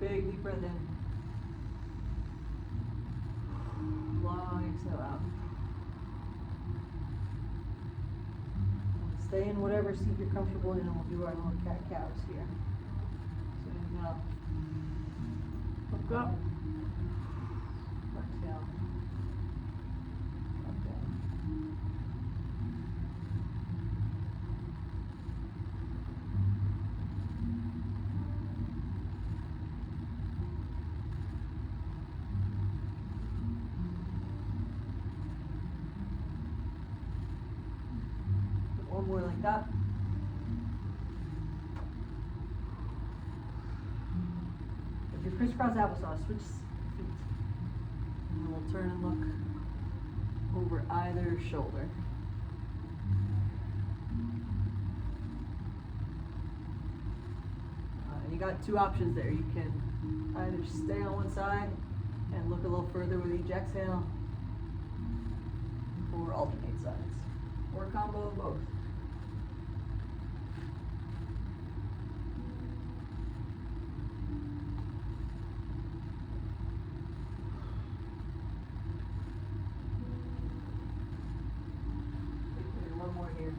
big deep breath in. Long exhale out. Stay in whatever seat you're comfortable in, and we'll do our little cat-cows here. So inhale. Look up. Exhale. Up down. One more like that. If you're crisscross applesauce, switch feet. And we'll turn and look over either shoulder. You got two options there. You can either stay on one side and look a little further with each exhale, or alternate sides, or a combo of both. One more here.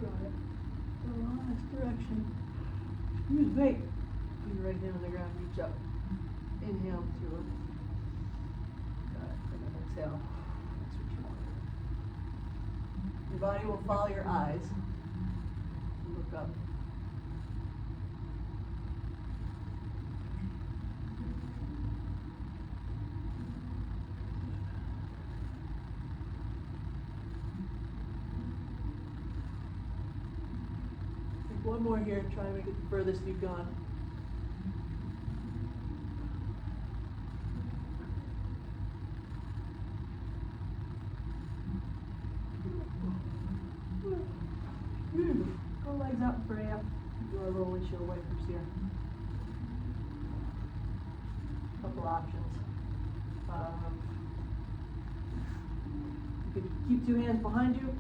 Got it. Go on this direction. Use weight. Keep your right hand on the ground, reach up. Inhale through it. Got it. And then exhale. That's what you want. Your body will follow your eyes. Look up. One more here, try to make it the furthest you've gone. Go legs out and pray up. Do our little windshield wipers here. Couple options. You could keep two hands behind you. You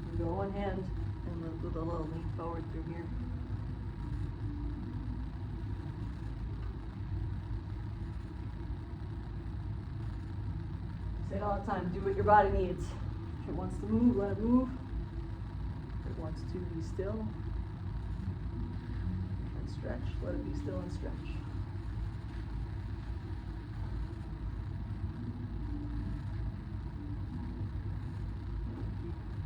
can go one hand and with a little lean forward through here. Say it all the time, do what your body needs. If it wants to move, let it move. If it wants to be still and stretch, let it be still and stretch.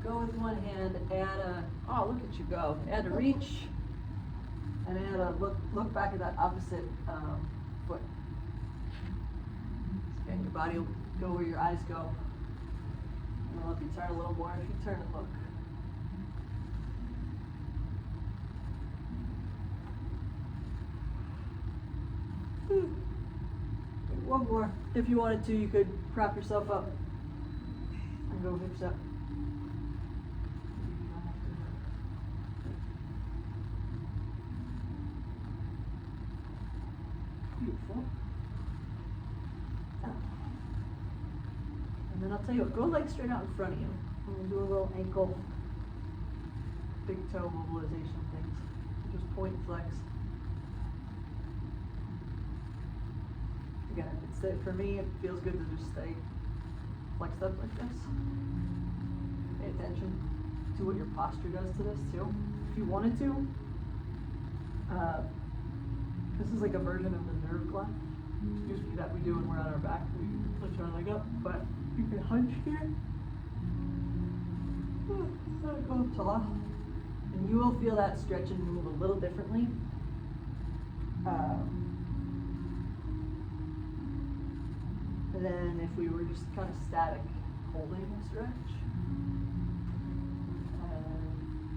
Go with one hand, add a, oh look at you go, add a reach, and add a look back at that opposite foot. And your body will go where your eyes go. And I'll let you turn a little more if you turn and look. One more. If you wanted to, you could prop yourself up and go hips up. Beautiful. And then I'll tell you what, go legs straight out in front of you. And we'll do a little ankle, big toe mobilization things. Just point and flex. Again, for me, it feels good to just stay flexed up like this. Pay attention to what your posture does to this too. If you wanted to, this is like a version of the nerve clef. Usually that we do when we're on our back. We push our leg up, but you can hunch here. Go up tall. And you will feel that stretch and move a little differently. Than if we were just kind of static holding a stretch.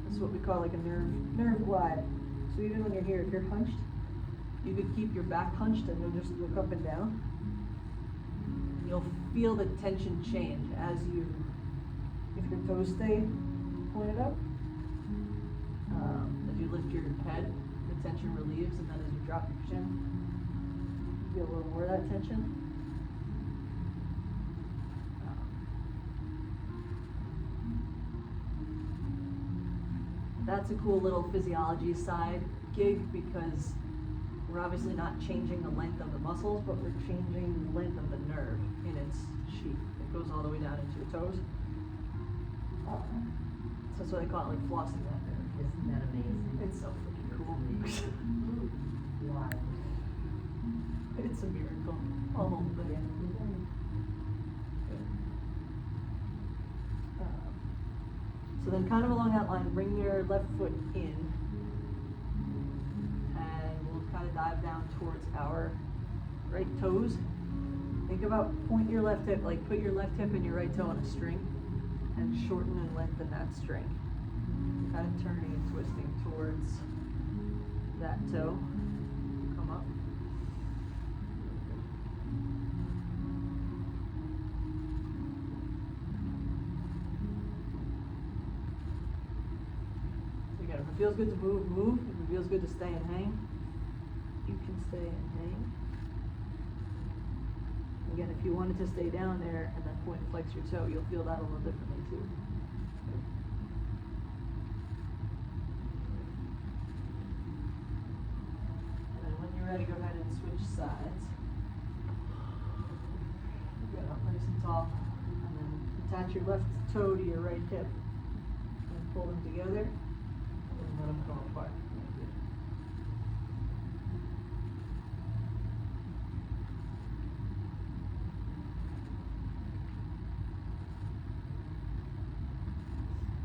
This is what we call like a nerve glide. So even when you're here, if you're hunched, you could keep your back hunched and you'll just look up and down. You'll feel the tension change as you, if your toes stay pointed up, as you lift your head, the tension relieves, and then as you drop your chin, you feel a little more of that tension. that's a cool little physiology side gig because we're obviously not changing the length of the muscles, but we're changing the length of the nerve in its sheath. It goes all the way down into your toes. So that's why they call it like flossing that nerve. Isn't that amazing? It's so freaking cool. Why? It's a miracle. All whole thing. So then kind of along that line, bring your left foot in and we'll kind of dive down towards our right toes. Think about point your left hip, like put your left hip and your right toe on a string and shorten and lengthen that string. Kind of turning and twisting towards that toe. Come up. Again, if it feels good to move, move. If it feels good to stay and hang, you can stay and hang. Again, if you wanted to stay down there and then point and flex your toe, you'll feel that a little differently too. And then when you're ready, go ahead and switch sides. Get up nice and tall. And then attach your left toe to your right hip. And pull them together. And let them go apart.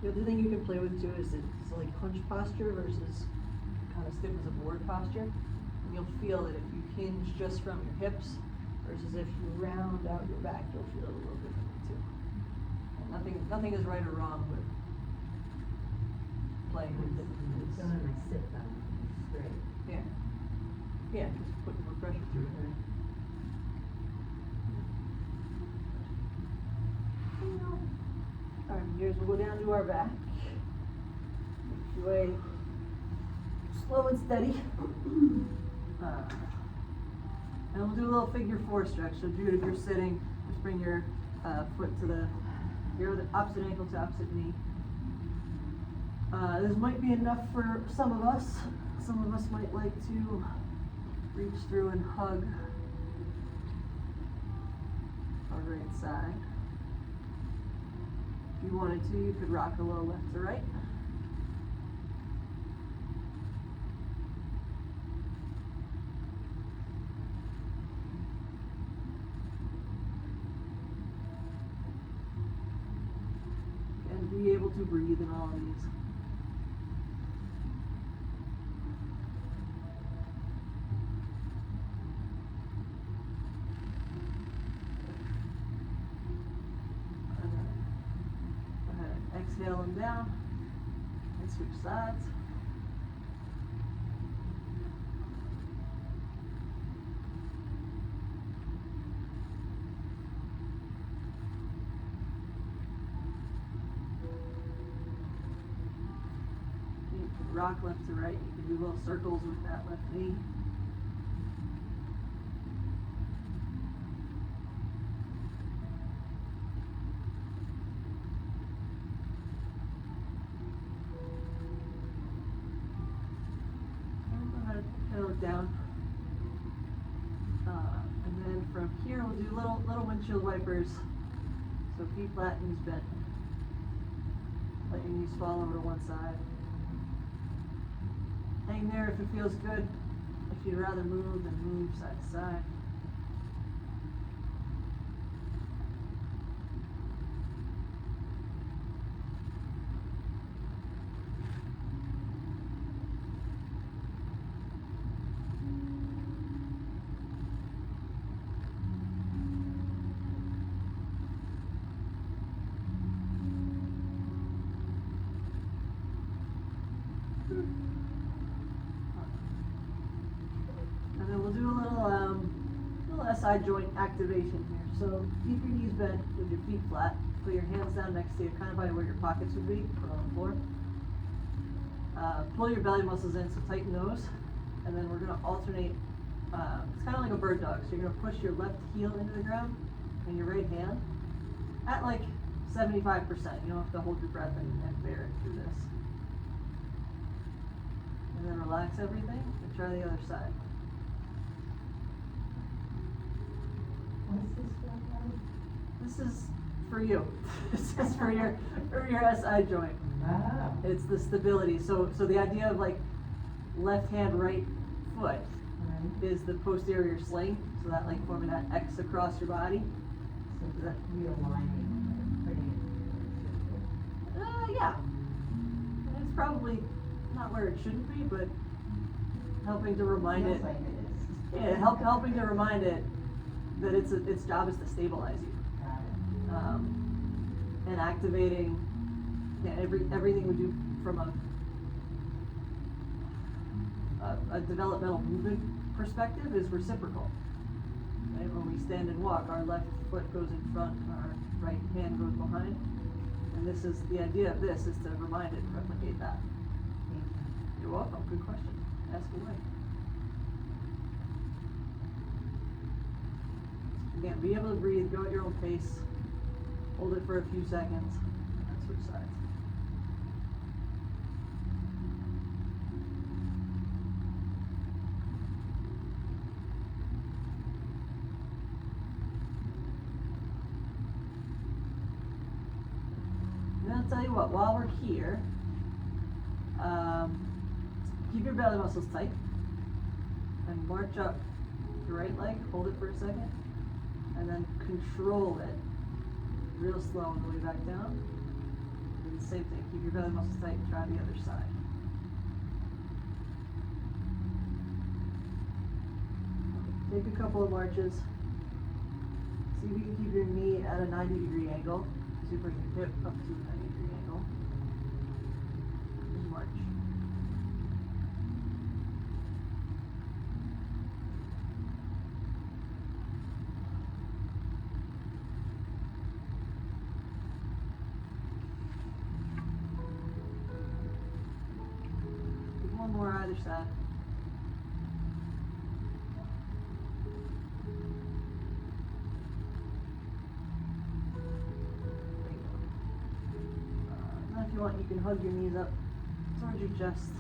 The other thing you can play with too is it's like hunch posture versus kind of stiff as a board posture. And you'll feel that if you hinge just from your hips versus if you round out your back, you'll feel it a little differently too. And nothing is right or wrong with playing with different things. So when I sit down, straight. Yeah. Yeah, just put more pressure through it. Alright, here's we'll go down to our back. Make your way slow and steady. And we'll do a little figure four stretch. So Jude, if you're sitting, just bring your foot to your opposite ankle to opposite knee. This might be enough for some of us. Some of us might like to reach through and hug our right side. If you wanted to, you could rock a little left to right. And be able to breathe in all of these. Exhale them down and switch sides. You can rock left to right. You can do little circles with that left knee. Down, and then from here we'll do little windshield wipers. So feet flat, knees bent. Let your knees fall over to one side. Hang there if it feels good. If you'd rather move, then move side to side. And then we'll do a little SI joint activation here. So keep your knees bent with your feet flat. Put your hands down next to you, kind of by where your pockets would be, put on the floor. Pull your belly muscles in, so tighten those. And then we're going to alternate. It's kind of like a bird dog. So you're going to push your left heel into the ground and your right hand at like 75%. You don't have to hold your breath and bear it through this. And then relax everything and try the other side. What's this for, Kelly? This is for you. This is for your SI joint. Oh. It's the stability. So the idea of like left hand, right foot Right. is the posterior sling. So that like forming that X across your body. So the realigning, putting it. Yeah. It's probably not where it shouldn't be, but helping to remind it. Feels like it is. Yeah, helping to remind it that its job is to stabilize you. Got it. And activating, everything we do from a developmental movement perspective is reciprocal. Right? When we stand and walk, our left foot goes in front, our right hand goes behind. And this is, the idea of this is to remind it and replicate that. Thank you. You're welcome, good question, ask away. Again, be able to breathe, go at your own pace, hold it for a few seconds, and then switch sides. And I'll tell you what, while we're here, keep your belly muscles tight and march up your right leg, hold it for a second, and then control it real slow on the way back down. And the same thing, keep your belly muscles tight and try the other side. Take a couple of marches. See if you can keep your knee at a 90-degree angle. So you bring your hip up to a 90-degree angle. And march. One more either side. Now if you want, you can hug your knees up towards your chest.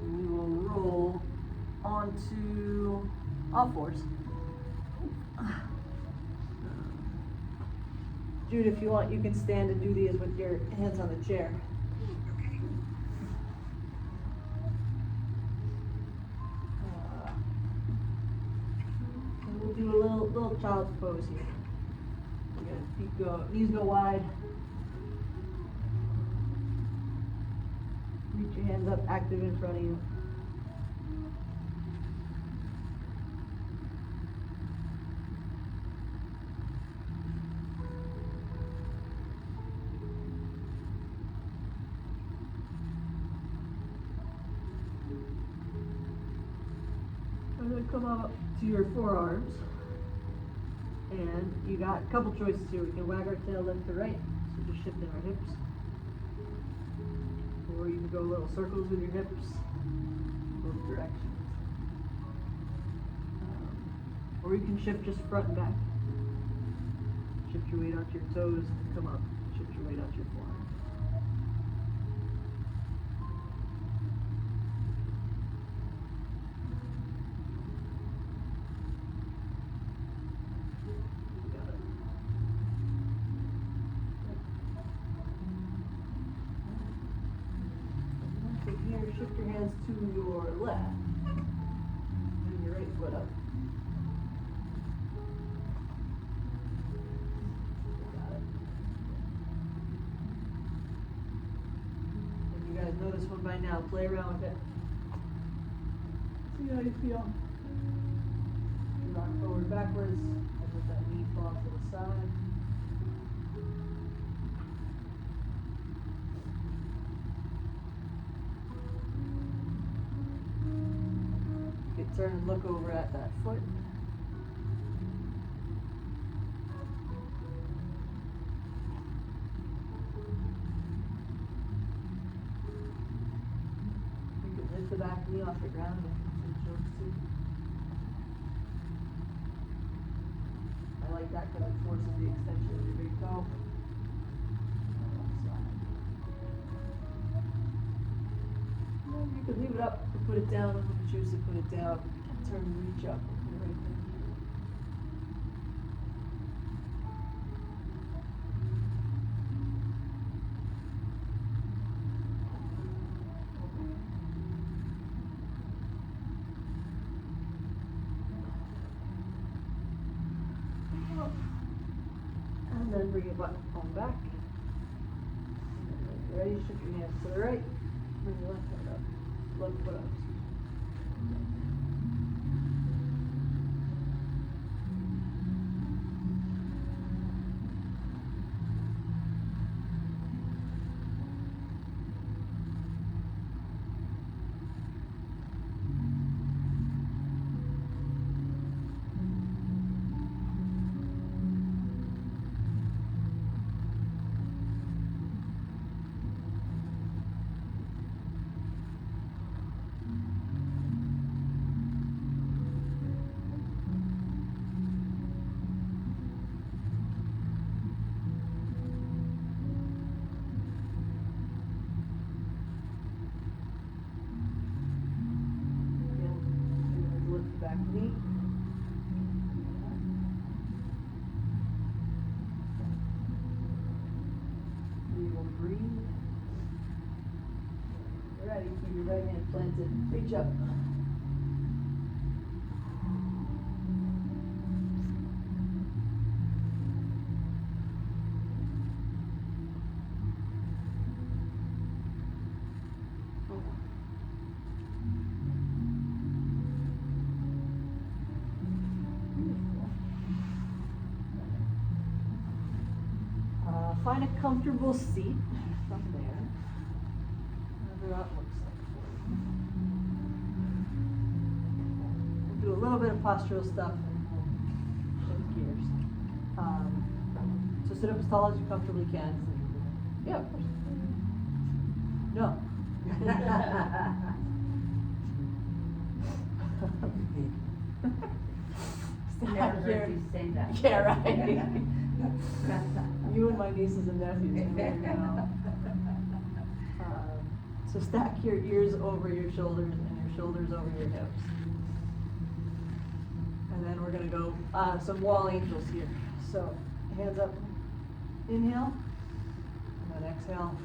And we will roll onto all fours. Jude, if you want, you can stand and do these with your hands on the chair. And we'll do a little child's pose here. Feet go, knees go wide. Reach your hands up, active in front of you. I'm gonna come up to your forearms. And you got a couple choices here. We can wag our tail left to right, so just shifting our hips. Or you can go little circles with your hips, both directions. Or you can shift just front and back. Shift your weight onto your toes and come up. Shift your weight onto your forearm. Got it. So here, shift your hands to your left. Bring your right foot up. Got it. And you guys know this one by now. Play around with it. See how you feel. Rock forward, backwards, and let that knee fall to the side. You can turn and look over at that foot. You can lift the back knee off the ground and chose to. I like that because it forces the extension of your big toe. And then you can leave it it up or put it down, if you choose to put it down, turn and reach up, and put it right down here. And then bring it back on back. And when you're ready, shift your hands to the right, bring your left hand up, left foot up. Again, lift the back knee. We will breathe. Ready, keep your right hand planted, reach up. Find a comfortable seat from there. Whatever that looks like for you. We'll do a little bit of postural stuff and we'll shift gears. So sit up as tall as you comfortably can. Yeah, of course. No. Never heard you say that. Yeah, right. You and my nieces and nephews, there you go. So stack your ears over your shoulders and your shoulders over your hips. And then we're gonna go, some wall angels here. So, hands up, inhale, and then exhale,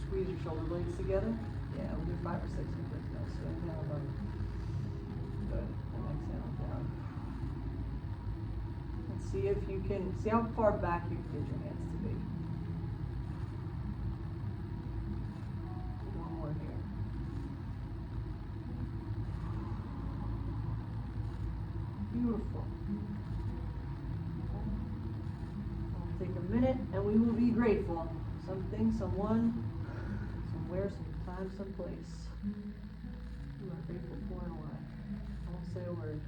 squeeze your shoulder blades together. Yeah, we'll do 5 or 6 in quick now, so inhale up. Good, and exhale down. And see if you can, see how far back you can get your hands to be. One more here. Beautiful. I'll take a minute and we will be grateful. Something, someone, somewhere, sometime, someplace. You are grateful for and why. I won't say a word.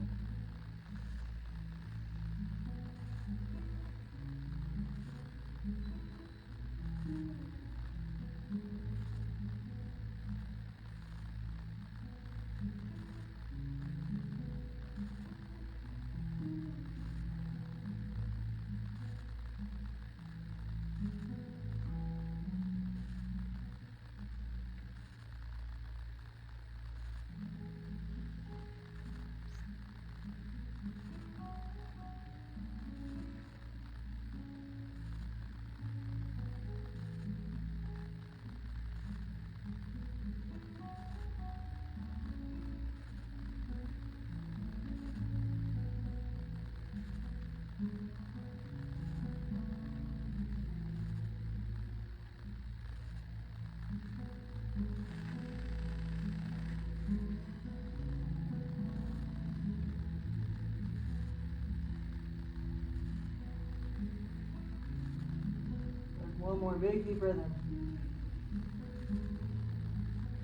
One more big deep breath in.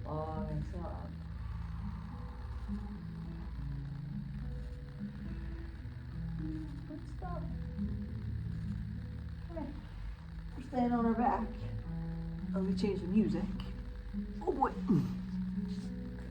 Long exhale out. Good stuff. Okay. We're staying on our back. Let me change the music. Oh boy.